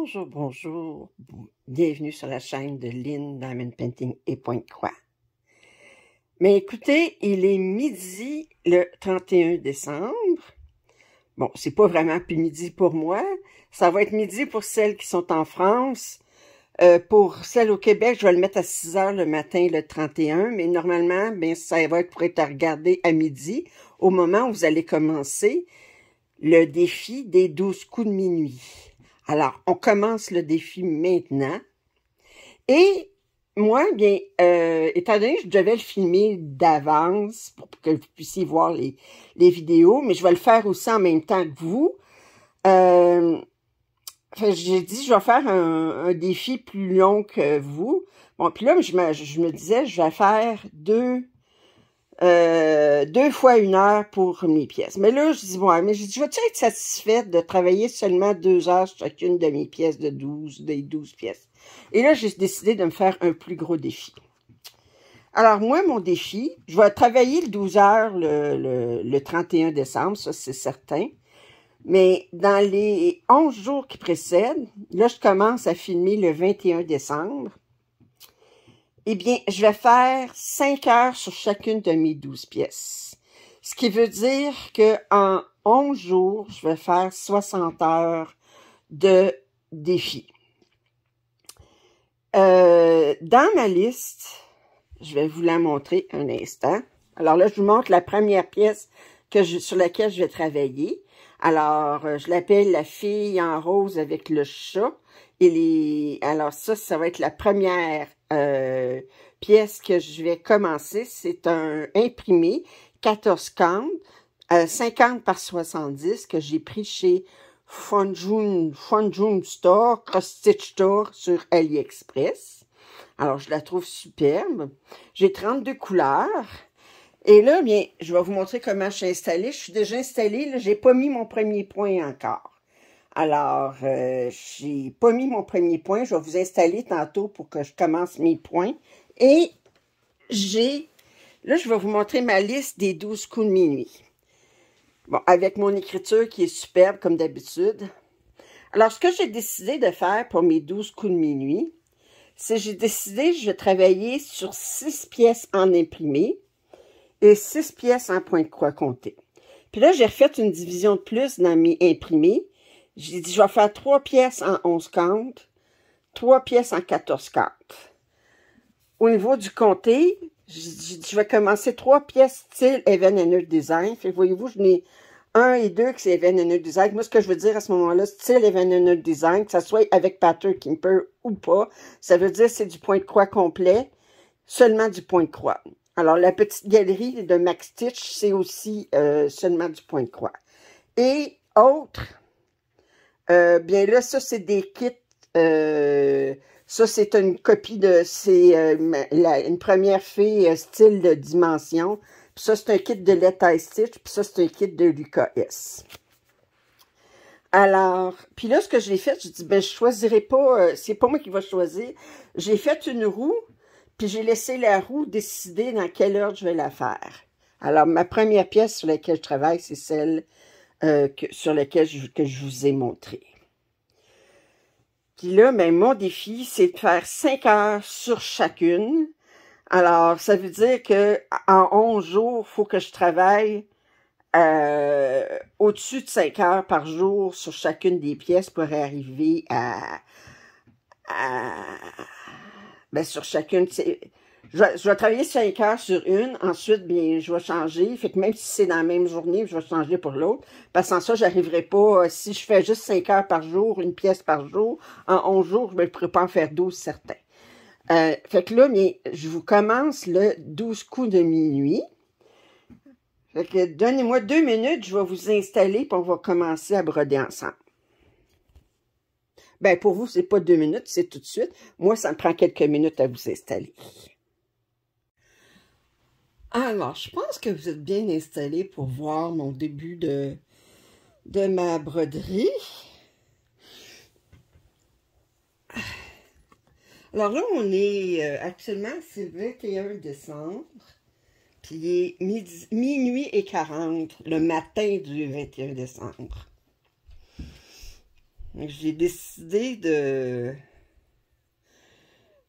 Bonjour, bonjour. Bienvenue sur la chaîne de Lynn Diamond Painting et Pointe-Croix. Mais écoutez, il est midi le 31 décembre. Bon, c'est pas vraiment plus midi pour moi. Ça va être midi pour celles qui sont en France. Pour celles au Québec, je vais le mettre à 6 heures le matin le 31. Mais normalement, ben, ça va être pour être à regarder à midi, au moment où vous allez commencer le défi des 12 coups de minuit. Alors, on commence le défi maintenant. Et moi, bien, étant donné que je devais le filmer d'avance pour que vous puissiez voir les vidéos, mais je vais le faire aussi en même temps que vous. J'ai dit, je vais faire un défi plus long que vous. Bon, puis là, je me disais, je vais faire deux fois 1 heure pour mes pièces. Mais là, je dis, bon, mais je vais être satisfaite de travailler seulement 2 heures chacune de mes pièces des 12 pièces. Et là, j'ai décidé de me faire un plus gros défi. Alors, moi, mon défi, je vais travailler le 12 heures le 31 décembre, ça, c'est certain. Mais dans les 11 jours qui précèdent, là, je commence à filmer le 21 décembre. Eh bien, je vais faire 5 heures sur chacune de mes 12 pièces. Ce qui veut dire qu'en 11 jours, je vais faire 60 heures de défi. Dans ma liste, je vais vous la montrer un instant. Alors là, je vous montre la première pièce sur laquelle je vais travailler. Alors, je l'appelle la fille en rose avec le chat. Alors ça va être la première pièce que je vais commencer. C'est un imprimé 14 cannes, 50 par 70 que j'ai pris chez Funjun Store, Cross Stitch Store sur AliExpress. Alors, je la trouve superbe. J'ai 32 couleurs. Et là, bien, je vais vous montrer comment je suis installée. Je suis déjà installée. J'ai pas mis mon premier point encore. Alors, j'ai pas mis mon premier point. Je vais vous installer tantôt pour que je commence mes points. Et là, je vais vous montrer ma liste des 12 coups de minuit. Bon, avec mon écriture qui est superbe, comme d'habitude. Alors, ce que j'ai décidé de faire pour mes 12 coups de minuit, c'est je vais travailler sur 6 pièces en imprimé et 6 pièces en point de croix compté. Puis là, j'ai refait une division de plus dans mes imprimés. J'ai dit, je vais faire 3 pièces en 11 cantes, 3 pièces en 14 cantes. Au niveau du comté, je vais commencer 3 pièces style Even Earth Design. Fait que voyez-vous, je n'ai 1 et 2 que c'est Even Earth Design. Moi, ce que je veux dire à ce moment-là, style Even Earth Design, que ça soit avec Pattern Keeper ou pas, ça veut dire que c'est du point de croix complet, seulement du point de croix. Alors, la petite galerie de Max Stitch, c'est aussi seulement du point de croix. Et autre, bien là, ça, c'est des kits. Ça, c'est une copie une première fée style de dimension. Puis ça, c'est un kit de Let I Stitch. Puis ça, c'est un kit de Lucas S. Alors, puis là, ce que j'ai fait, je dis, ben, je choisirai pas, c'est pas moi qui va choisir. J'ai fait une roue, puis j'ai laissé la roue décider dans quelle heure je vais la faire. Alors, ma première pièce sur laquelle je travaille, c'est celle sur laquelle que je vous ai montré. Puis là, ben, mon défi, c'est de faire 5 heures sur chacune. Alors, ça veut dire que en 11 jours, il faut que je travaille au-dessus de 5 heures par jour sur chacune des pièces pour arriver ben, sur chacune. Je vais travailler 5 heures sur une, ensuite, bien, je vais changer. Fait que même si c'est dans la même journée, je vais changer pour l'autre. Parce que sans ça, j'arriverai pas, si je fais juste 5 heures par jour, une pièce par jour, en 11 jours, je ne pourrais pas en faire 12 certains. Fait que là, bien, je vous commence le 12 coups de minuit. Fait que donnez-moi 2 minutes, je vais vous installer, puis on va commencer à broder ensemble. Ben, pour vous, c'est pas 2 minutes, c'est tout de suite. Moi, ça me prend quelques minutes à vous installer. Alors, je pense que vous êtes bien installés pour voir mon début de ma broderie. Alors là, on est actuellement, c'est le 21 décembre. Puis il est minuit et 40, le matin du 21 décembre. J'ai décidé de...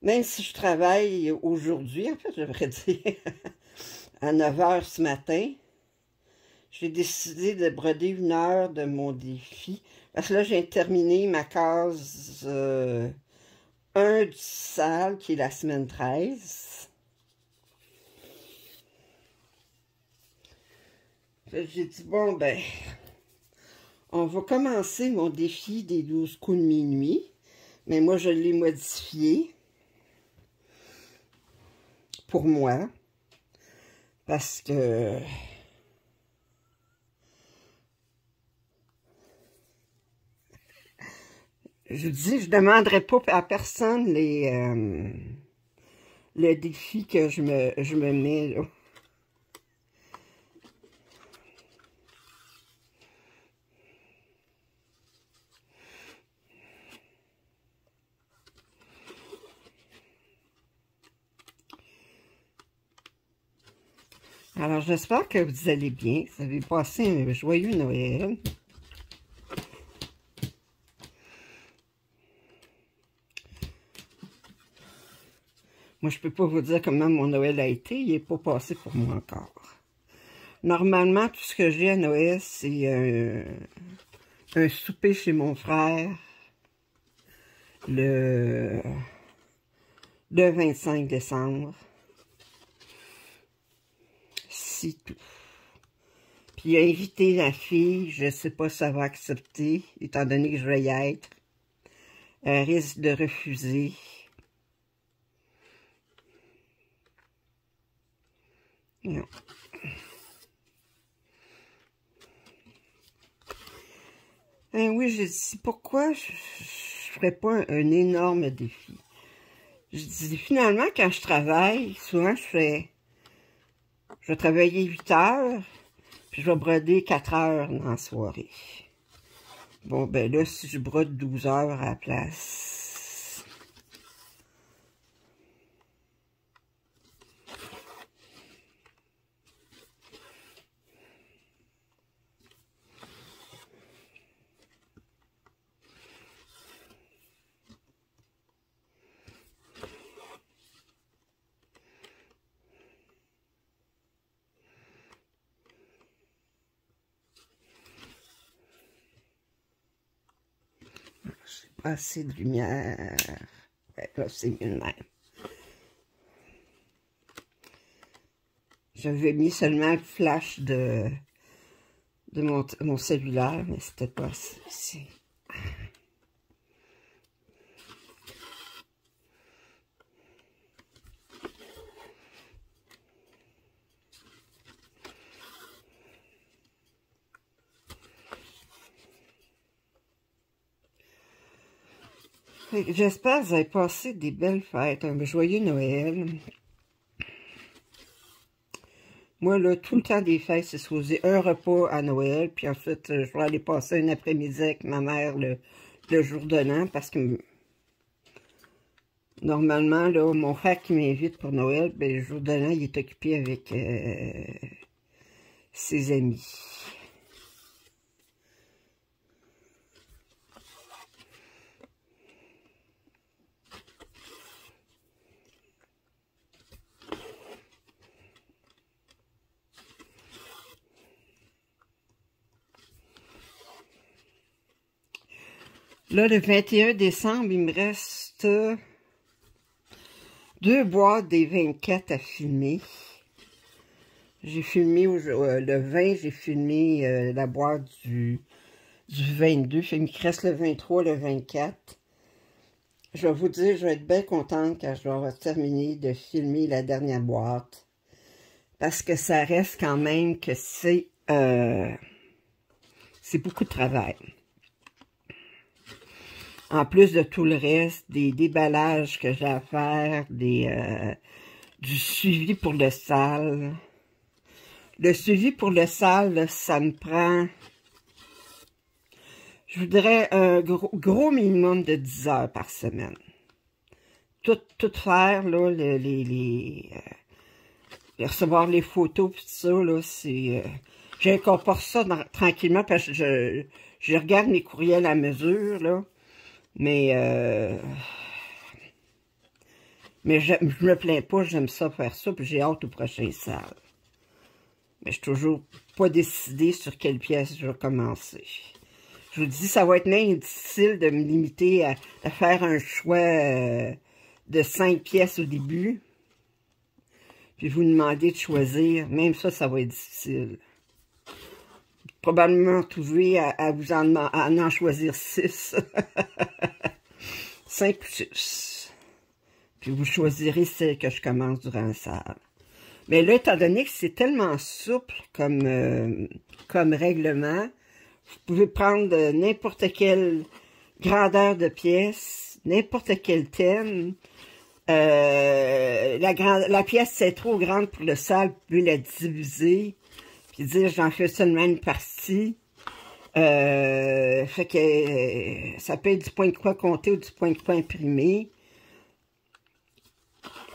Même si je travaille aujourd'hui, en fait, je devrais dire, à 9 h ce matin, j'ai décidé de broder 1 heure de mon défi. Parce que là, j'ai terminé ma case 1 du salle, qui est la semaine 13. J'ai dit, bon, ben, on va commencer mon défi des 12 coups de minuit. Mais moi, je l'ai modifié pour moi. Parce que je dis, je ne demanderai pas à personne le défi que je me mets, là. Alors, j'espère que vous allez bien. Vous avez passé un joyeux Noël. Moi, je peux pas vous dire comment mon Noël a été. Il n'est pas passé pour moi encore. Normalement, tout ce que j'ai à Noël, c'est un souper chez mon frère le 25 décembre. C'est tout. Puis il a invité la fille, je ne sais pas si ça va accepter, étant donné que je vais y être. Elle risque de refuser. Non. Oui, j'ai dit, pourquoi je ne ferais pas un énorme défi? Je dis, finalement, quand je travaille, souvent, je vais travailler 8 heures, puis je vais broder 4 heures dans la soirée. Bon, ben là, si je brode 12 heures à la place... J'ai pas assez de lumière. Ouais, là, c'est mieux de même. J'avais mis seulement le flash de mon cellulaire, mais c'était pas assez ici. J'espère que vous avez passé des belles fêtes, un joyeux Noël. Moi, là, tout le temps des fêtes, c'est supposé un repas à Noël, puis ensuite, je vais aller passer un après-midi avec ma mère le jour de l'an, parce que normalement, là, mon frère qui m'invite pour Noël, ben, le jour de l'an, il est occupé avec ses amis. Là, le 21 décembre, il me reste 2 boîtes des 24 à filmer. J'ai filmé le 20, j'ai filmé la boîte du 22. Il me reste le 23, le 24. Je vais vous dire, je vais être bien contente quand je vais avoir terminé de filmer la dernière boîte. Parce que ça reste quand même que c'est beaucoup de travail. En plus de tout le reste, des déballages que j'ai à faire, du suivi pour le salle. Le suivi pour le salle, là, ça me prend, je voudrais un gros minimum de 10 heures par semaine. Tout faire, là, recevoir les photos, puis tout ça, là, c'est... j'incorpore ça tranquillement, parce que je Je regarde mes courriels à mesure, là. Mais je me plains pas, j'aime ça faire ça, puis j'ai hâte au prochain sale. Mais je suis toujours pas décidée sur quelle pièce je vais commencer. Je vous dis, ça va être même difficile de me limiter à faire un choix de 5 pièces au début. Puis vous demander de choisir. Même ça, ça va être difficile. Probablement trouver à vous en choisir 6. 5 ou 6. Puis vous choisirez celle que je commence durant la salle. Mais là, étant donné que c'est tellement souple comme règlement, vous pouvez prendre n'importe quelle grandeur de pièce, n'importe quel thème. La pièce, c'est trop grande pour le salle, vous pouvez la diviser, puis dire, j'en fais seulement une partie. Fait que ça peut être du point de croix compté ou du point de croix imprimé.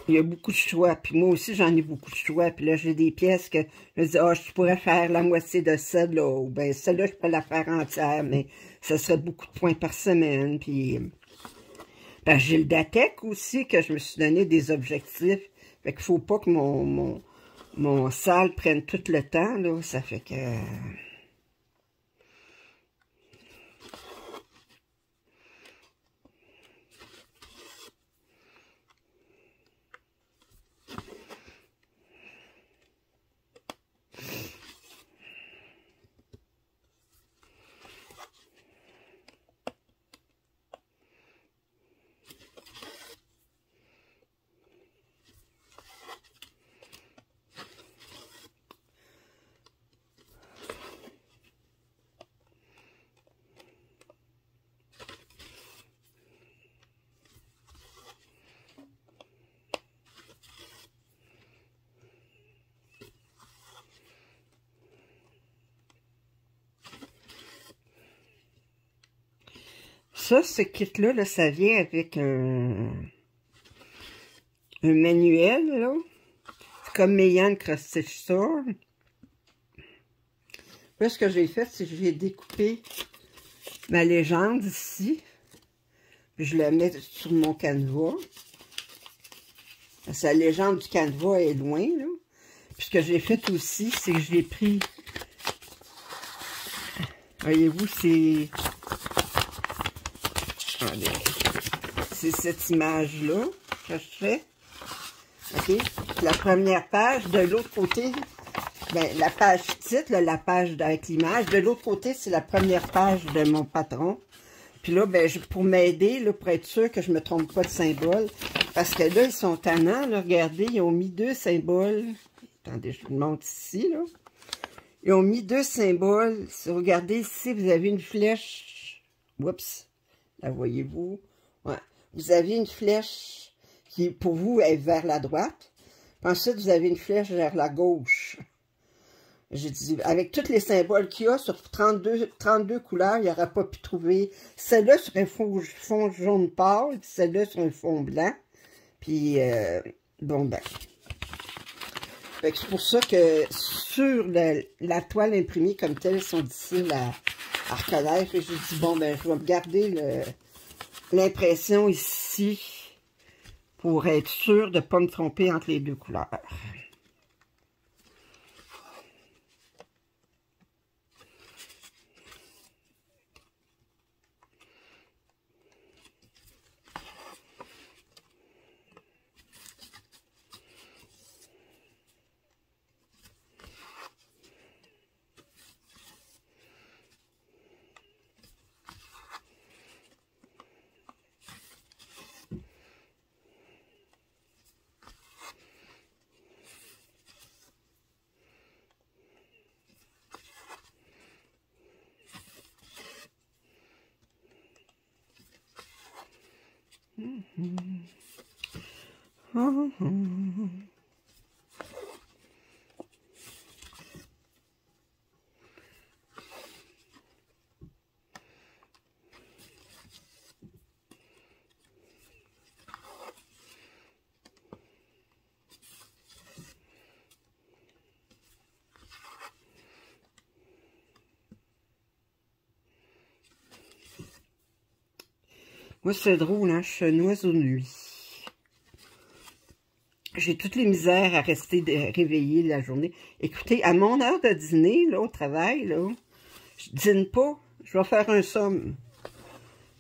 Il y a beaucoup de choix, puis moi aussi j'en ai beaucoup de choix, puis là j'ai des pièces que je me dis, ah, je pourrais faire la moitié de celle-là, ou ben celle-là je pourrais la faire entière, mais ça serait beaucoup de points par semaine, puis ben, j'ai le DATEC aussi, que je me suis donné des objectifs, fait qu'il faut pas que mon salle prenne tout le temps, là, ça fait que... Ça, ce kit-là, là, ça vient avec un manuel, là. C'est comme Mayan Cross Stitch Store. Là, ce que j'ai fait, c'est que j'ai découpé ma légende ici. Puis je la mets sur mon canevas. Parce que la légende du canevas est loin, là. Puis ce que j'ai fait aussi, c'est que j'ai pris... Voyez-vous, c'est... C'est cette image-là que je fais. OK? La première page, de l'autre côté, ben, la page titre, là, la page avec l'image. De l'autre côté, c'est la première page de mon patron. Puis là, ben, pour m'aider, là, pour être sûr que je me trompe pas de symbole, parce que là, ils sont tannants, là, regardez, ils ont mis 2 symboles. Attendez, je vous le montre ici, là. Ils ont mis 2 symboles. Si vous regardez ici, vous avez une flèche. Oups. La voyez-vous? Ouais. Vous avez une flèche qui, pour vous, est vers la droite. Puis ensuite, vous avez une flèche vers la gauche. J'ai dit, avec tous les symboles qu'il y a sur 32 couleurs, il n'aurait pas pu trouver celle-là sur un fond jaune pâle, puis celle-là sur un fond blanc. Puis, bon, ben. C'est pour ça que sur la toile imprimée comme telle, ils sont difficiles à reconnaître. J'ai dit, bon, ben, je vais me garder l'impression ici pour être sûr de ne pas me tromper entre les 2 couleurs. Moi, c'est drôle, hein, je suis un oiseau de nuit. J'ai toutes les misères à rester réveillée la journée. Écoutez, à mon heure de dîner, là, au travail, là, je dîne pas, je vais faire un somme.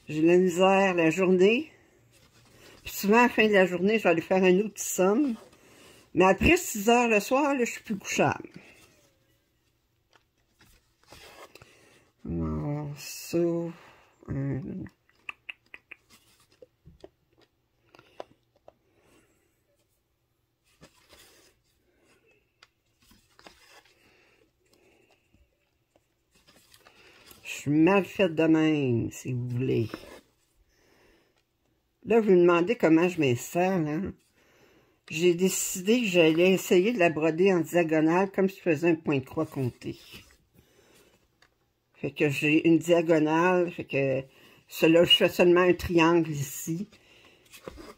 J'ai la misère la journée. Puis souvent, à la fin de la journée, je vais aller faire un autre petit somme. Mais après 6 heures le soir, là, je suis plus couchable. Alors, ça... Je suis mal faite de même, si vous voulez. Là, vous me demandez comment je m'installe, hein? J'ai décidé que j'allais essayer de la broder en diagonale, comme si je faisais un point de croix compté. Fait que j'ai une diagonale, fait que cela, je fais seulement un triangle ici.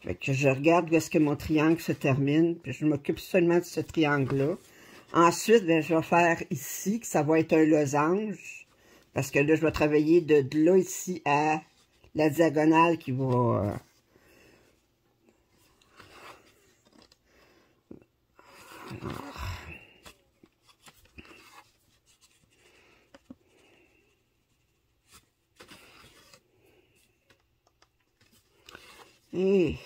Fait que je regarde où est-ce que mon triangle se termine, puis je m'occupe seulement de ce triangle-là. Ensuite, ben, je vais faire ici, que ça va être un losange. Parce que là, je vais travailler de là, ici, à la diagonale qui va... Et...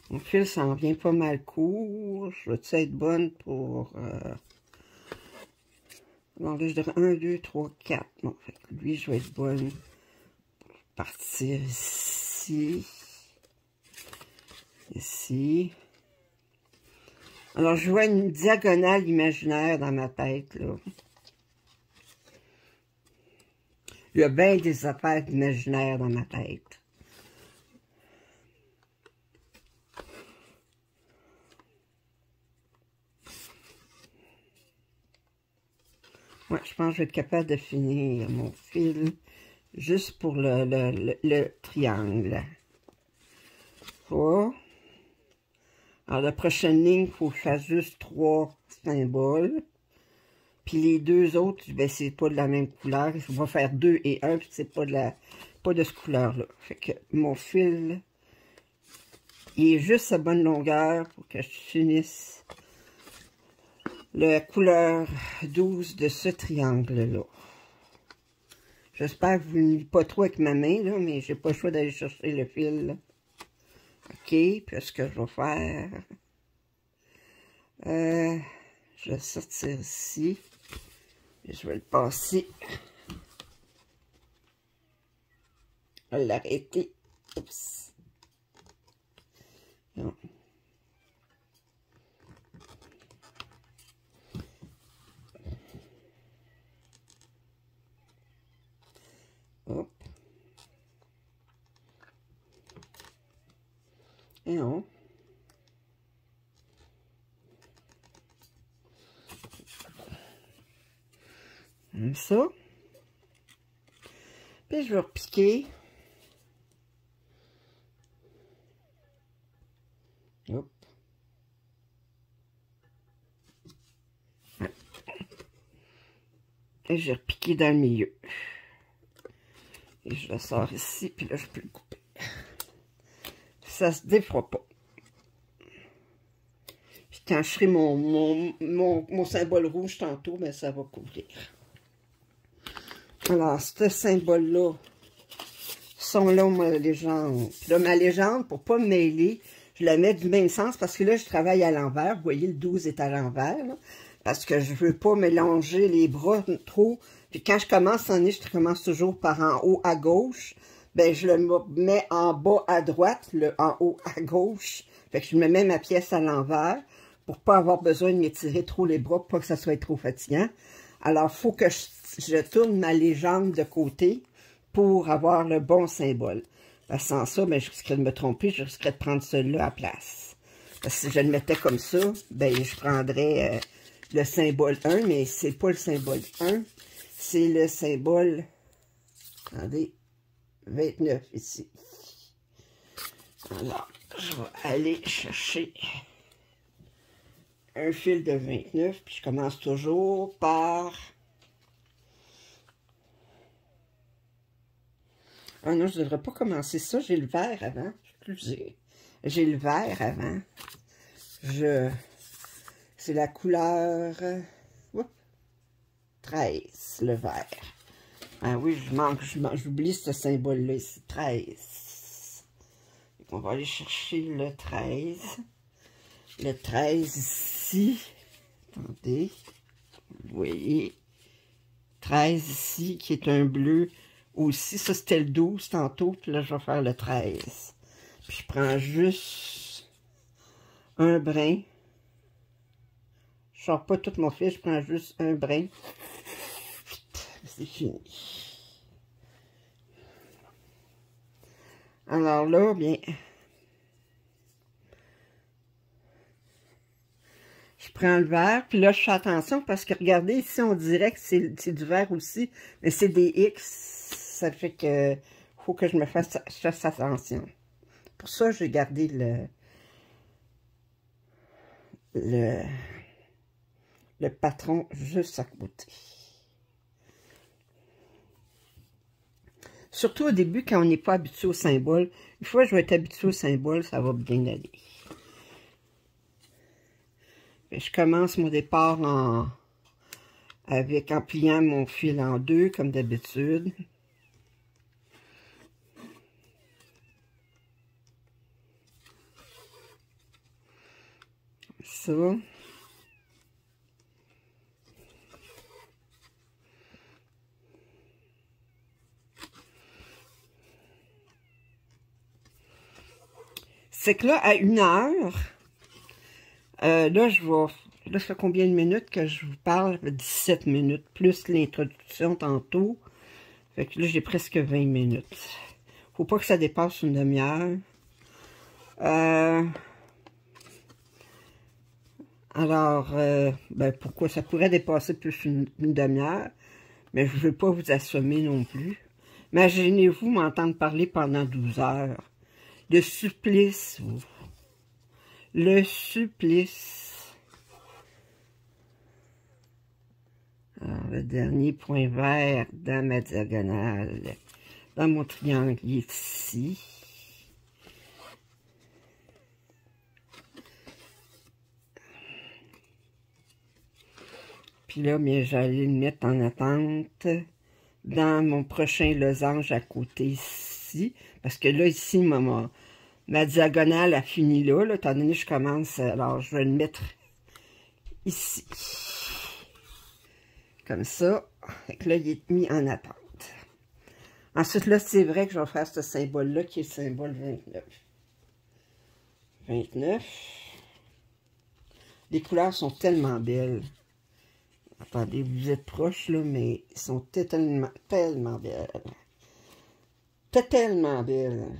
Mon fil s'en vient pas mal court. Je vais-tu être bonne pour... Bon, là, je dirais 1, 2, 3, 4. Bon, fait que lui, je vais être bonne pour partir ici. Ici. Alors, je vois une diagonale imaginaire dans ma tête, là. Il y a bien des affaires imaginaires dans ma tête. Ouais, je pense que je vais être capable de finir mon fil juste pour le triangle. Voilà. Alors, la prochaine ligne, il faut que je fasse juste 3 symboles. Puis les deux autres, ben, c'est pas de la même couleur. Je vais faire 2 et 1, puis c'est pas de cette couleur-là. Fait que mon fil, il est juste à bonne longueur pour que je finisse la couleur 12 de ce triangle-là. J'espère que vous ne lisez pas trop avec ma main, là, mais j'ai pas le choix d'aller chercher le fil. Là. OK, puis ce que je vais faire... je vais sortir ici. Et je vais le passer. Je vais l'arrêter. Oups. Non. Hop. Et non. Comme ça. Puis je vais repiquer. Hop. Et je vais repiquer dans le milieu. Et je le sors ici, puis là je peux le couper. Ça se défera pas. Puis quand je ferai mon symbole rouge tantôt, ben ça va couvrir. Alors, ce symbole-là, sont là, ma légende. Puis là, ma légende, pour pas me mêler, je la mets du même sens parce que là, je travaille à l'envers. Vous voyez, le 12 est à l'envers, là, parce que je veux pas mélanger les bras trop. Puis quand je commence en nez, je commence toujours par en haut à gauche. Ben, je le mets en bas à droite, le en haut à gauche. Fait que je me mets ma pièce à l'envers pour pas avoir besoin de m'étirer trop les bras, pour pas que ça soit trop fatigant. Alors, il faut que je tourne ma légende de côté pour avoir le bon symbole. Parce que sans ça, ben, je risquerais de me tromper, je risquerais de prendre celui-là à la place. Parce que si je le mettais comme ça, ben, je prendrais le symbole 1, mais c'est pas le symbole 1, c'est le symbole, attendez, 29 ici. Alors, je vais aller chercher un fil de 29, puis je commence toujours par Ah non, je ne devrais pas commencer ça. J'ai le vert avant. Excusez. J'ai le vert avant. C'est la couleur 13, le vert. Ah oui, j'oublie ce symbole-là ici, 13. On va aller chercher le 13. Le 13 ici. Attendez. Vous voyez. 13 ici, qui est un bleu aussi. Ça, c'était le 12 tantôt. Puis là, je vais faire le 13. Puis je prends juste un brin. Je sors pas tout mon fil, je prends juste un brin. C'est fini. Alors là, bien, je prends le vert, puis là, je fais attention parce que, regardez, ici, on dirait que c'est du vert aussi, mais c'est des X. Ça fait que faut que je fasse attention. Pour ça, j'ai gardé le patron juste à côté. Surtout au début, quand on n'est pas habitué au symbole. Une fois que je vais être habitué au symbole, ça va bien aller. Je commence mon départ en pliant mon fil en deux, comme d'habitude. Ça. C'est que là, à 1h, là, là, ça fait combien de minutes que je vous parle? 17 minutes, plus l'introduction tantôt. Fait que là, j'ai presque 20 minutes. Faut pas que ça dépasse une demi-heure. Alors, ben, pourquoi ça pourrait dépasser plus une demi-heure? Mais je ne veux pas vous assommer non plus. Imaginez-vous m'entendre parler pendant 12 heures. Le supplice. Le supplice. Alors, le dernier point vert dans ma diagonale. Dans mon triangle ici. Puis là, bien, j'allais le mettre en attente dans mon prochain losange à côté ici. Parce que là, ici, ma diagonale a fini là, étant donné que je commence. Alors, je vais le mettre ici. Comme ça. Fait que là, il est mis en attente. Ensuite, là, c'est vrai que je vais faire ce symbole-là, qui est le symbole 29. 29. Les couleurs sont tellement belles. Attendez, vous êtes proches, là, mais ils sont tellement belles. Tellement belles.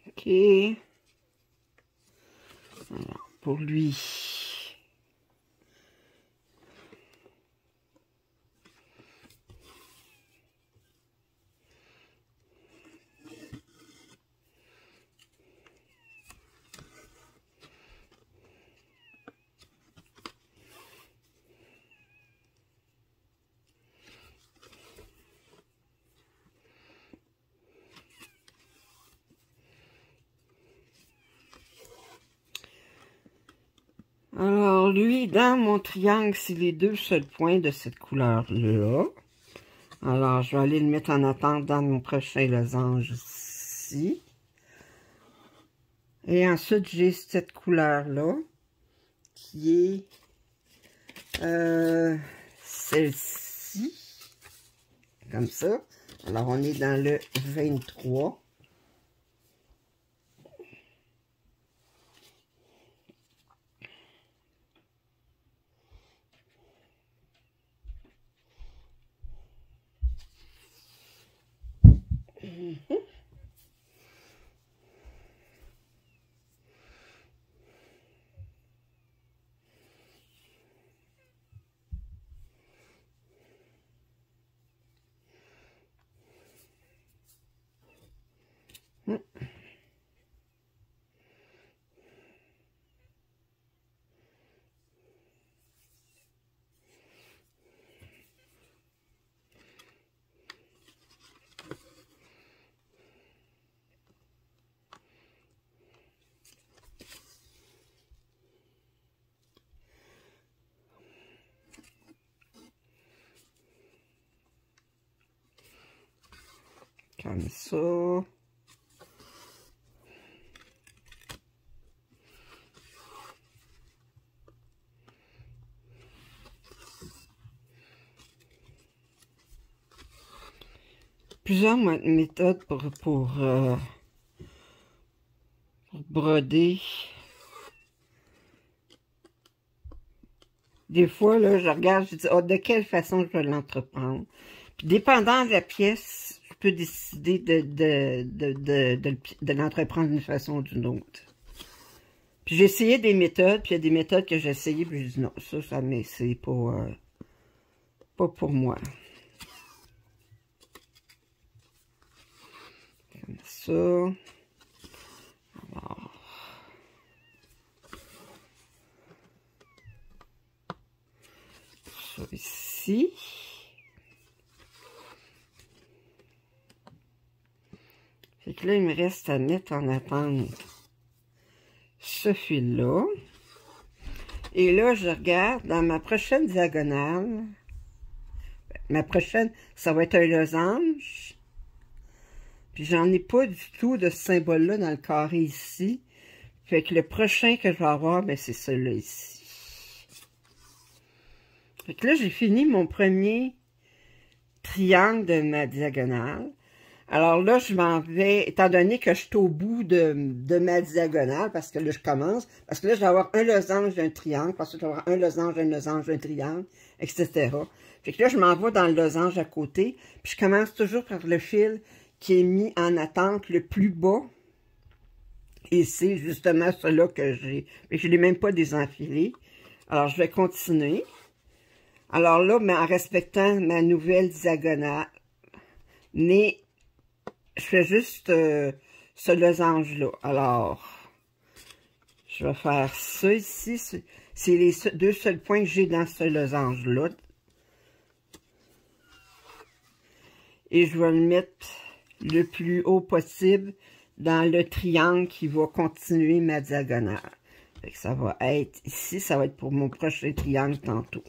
OK. Alors, pour lui. Alors, lui, dans mon triangle, c'est les deux seuls points de cette couleur-là. Alors, je vais aller le mettre en attente dans mon prochain losange ici. Et ensuite, j'ai cette couleur-là, qui est celle-ci. Comme ça. Alors, on est dans le 23. Comme ça. Plusieurs méthodes pour broder. Des fois, là, je regarde, je dis, oh, de quelle façon je vais l'entreprendre. Puis, dépendant de la pièce, je peux décider de l'entreprendre d'une façon ou d'une autre. Puis, j'ai essayé des méthodes, puis il y a des méthodes que j'ai essayées, puis je dis, non, ça, mais c'est pas pour moi. Comme ça. Alors. Ça ici. Fait que là, il me reste à mettre en attente ce fil-là. Et là, je regarde dans ma prochaine diagonale. Ma prochaine, ça va être un losange. Puis j'en ai pas du tout de ce symbole-là dans le carré ici. Fait que le prochain que je vais avoir, ben c'est celui-là ici. Fait que là, j'ai fini mon premier triangle de ma diagonale. Alors là, je m'en vais, étant donné que je suis au bout de ma diagonale, parce que là, je commence, parce que là, je vais avoir un losange d'un triangle, parce que je vais avoir un losange, un triangle, etc. Fait que là, je m'en vais dans le losange à côté, puis je commence toujours par le fil qui est mis en attente le plus bas. Et c'est justement celui-là que j'ai. Je ne l'ai même pas désenfilé. Alors, je vais continuer. Alors là, mais en respectant ma nouvelle diagonale, mais je fais juste ce losange-là. Alors, je vais faire ça ici. C'est les deux seuls points que j'ai dans ce losange-là. Et je vais le mettre le plus haut possible dans le triangle qui va continuer ma diagonale. Fait que ça va être ici, ça va être pour mon prochain triangle tantôt.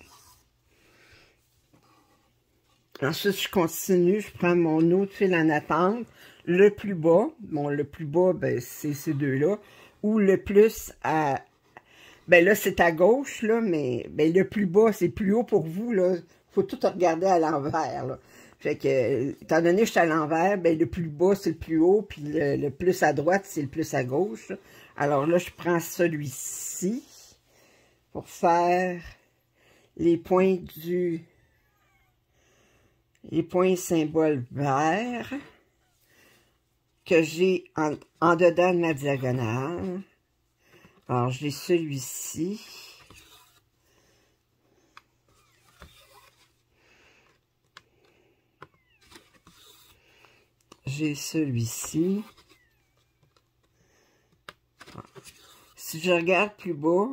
Ensuite, je continue, je prends mon autre fil en attente, le plus bas, bon, le plus bas, ben, c'est ces deux-là, ou le plus à, ben là, c'est à gauche, là, mais, ben, le plus bas, c'est plus haut pour vous, là, faut tout regarder à l'envers, là. Fait que, étant donné que je suis à l'envers, ben, le plus bas, c'est le plus haut, puis le plus à droite, c'est le plus à gauche. Alors là, je prends celui-ci pour faire les points symboles verts que j'ai en dedans de ma diagonale. Alors, j'ai celui-ci. J'ai celui-ci. Si je regarde plus bas,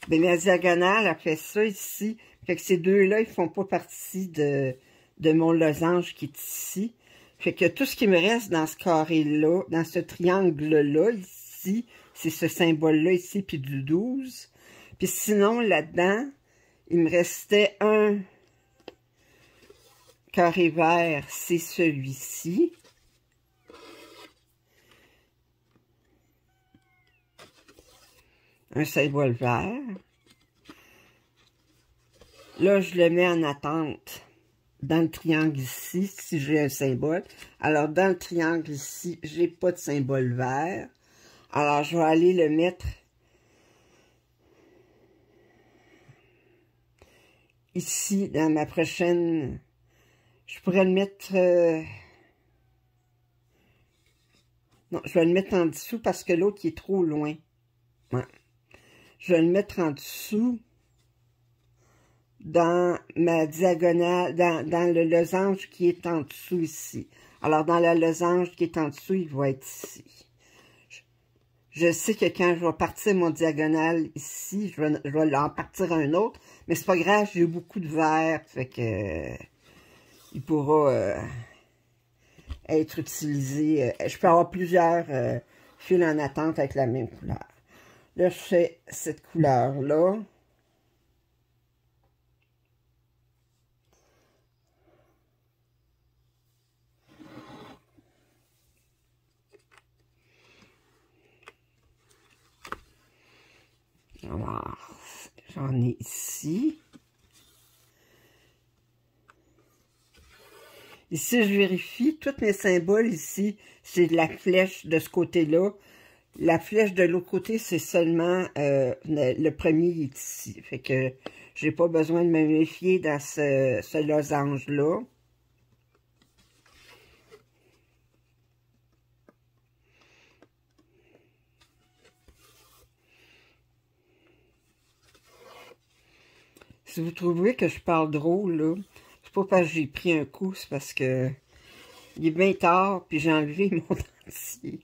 ben la diagonale a fait ça ici. Fait que ces deux-là, ils font pas partie de mon losange qui est ici. Fait que tout ce qui me reste dans ce carré-là, dans ce triangle-là, ici, c'est ce symbole-là ici, puis du 12. Puis sinon, là-dedans, il me restait un carré vert, c'est celui-ci. Un symbole vert. Là, je le mets en attente dans le triangle ici, si j'ai un symbole. Alors, dans le triangle ici, j'ai pas de symbole vert. Alors, je vais aller le mettre ici, dans ma prochaine... Je pourrais le mettre... Non, je vais le mettre en dessous parce que l'autre, il est trop loin. Ouais. Je vais le mettre en dessous dans ma diagonale, dans le losange qui est en dessous ici. Alors, dans la losange qui est en dessous, il va être ici. Je sais que quand je vais partir mon diagonale ici, je vais en partir un autre, mais c'est pas grave, j'ai beaucoup de vert, fait que il pourra être utilisé. Je peux avoir plusieurs fils en attente avec la même couleur. Là, je fais cette couleur-là. Alors, j'en ai ici. Ici, je vérifie, tous mes symboles ici, c'est de la flèche de ce côté-là. La flèche de l'autre côté, c'est seulement le premier est ici. Fait que j'ai pas besoin de me méfier dans ce losange-là. Si vous trouvez que je parle drôle, là, c'est pas parce que j'ai pris un coup, c'est parce que il est bien tard, puis j'ai enlevé mon dentier.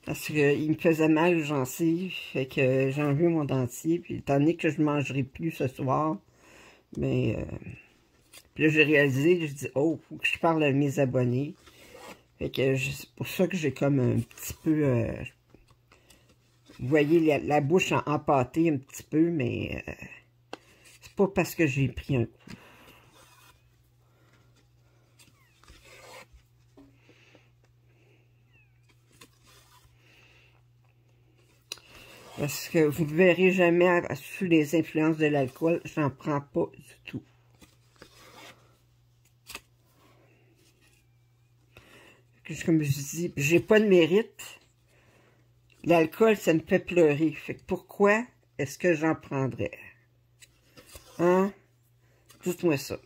Parce qu'il me faisait mal aux gencives, fait que j'ai enlevé mon dentier, puis étant donné que je ne mangerai plus ce soir, mais puis là j'ai réalisé, je dis oh, faut que je parle à mes abonnés. Fait que c'est pour ça que j'ai comme un petit peu, vous voyez la bouche empâtée un petit peu, mais c'est pas parce que j'ai pris un coup. Parce que vous ne verrez jamais sous les influences de l'alcool, j'en prends pas du tout. Comme je dis, j'ai pas de mérite. L'alcool, ça me fait pleurer. Fait que pourquoi est-ce que j'en prendrais? Hein? Dites-moi ça.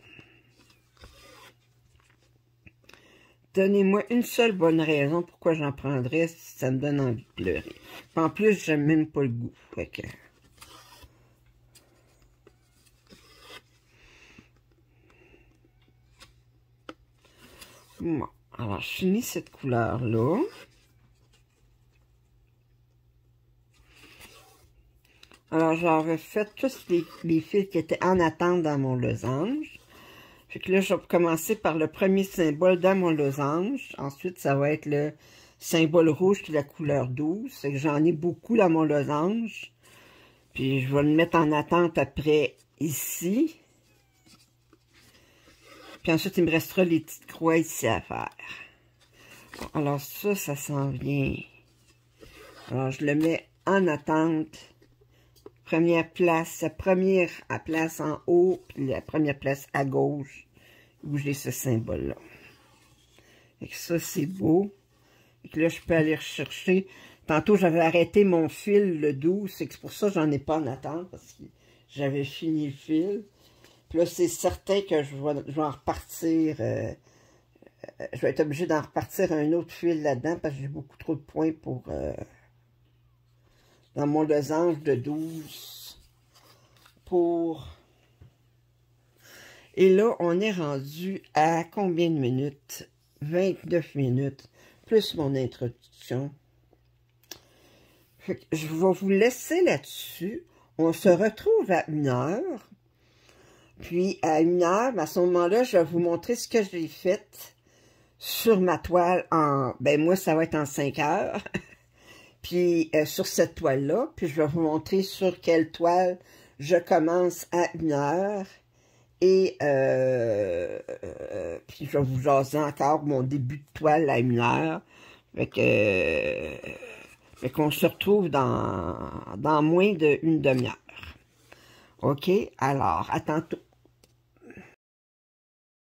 Donnez-moi une seule bonne raison pourquoi j'en prendrais si ça me donne envie de pleurer. En plus, j'aime même pas le goût. Fait que... Bon, alors je finis cette couleur-là. Alors, j'en refais tous les fils qui étaient en attente dans mon losange. Fait que là, je vais commencer par le premier symbole dans mon losange. Ensuite, ça va être le symbole rouge qui est la couleur 12. C'est que j'en ai beaucoup dans mon losange. Puis, je vais le mettre en attente après ici. Puis ensuite, il me restera les petites croix ici à faire. Bon, alors ça s'en vient. Alors, je le mets en attente. Première place, la première place en haut, puis la première place à gauche, où j'ai ce symbole-là. Et que ça, c'est beau. Et que là, je peux aller rechercher. Tantôt, j'avais arrêté mon fil, le 12, c'est pour ça que j'en ai pas en attente, parce que j'avais fini le fil. Puis là, c'est certain que je vais en repartir. Je vais être obligé d'en repartir un autre fil là-dedans, parce que j'ai beaucoup trop de points pour... dans mon losange de 12 pour... Et là, on est rendu à combien de minutes? 29 minutes, plus mon introduction. Fait que je vais vous laisser là-dessus. On se retrouve à 1h. Puis, à 1h, à ce moment-là, je vais vous montrer ce que j'ai fait sur ma toile en... Ben, moi, ça va être en 5 heures. Puis sur cette toile-là, puis je vais vous montrer sur quelle toile je commence à 1h. Et puis je vais vous jaser encore mon début de toile à 1h. Fait qu'on se retrouve dans moins d'une demi-heure. OK? Alors, à tantôt.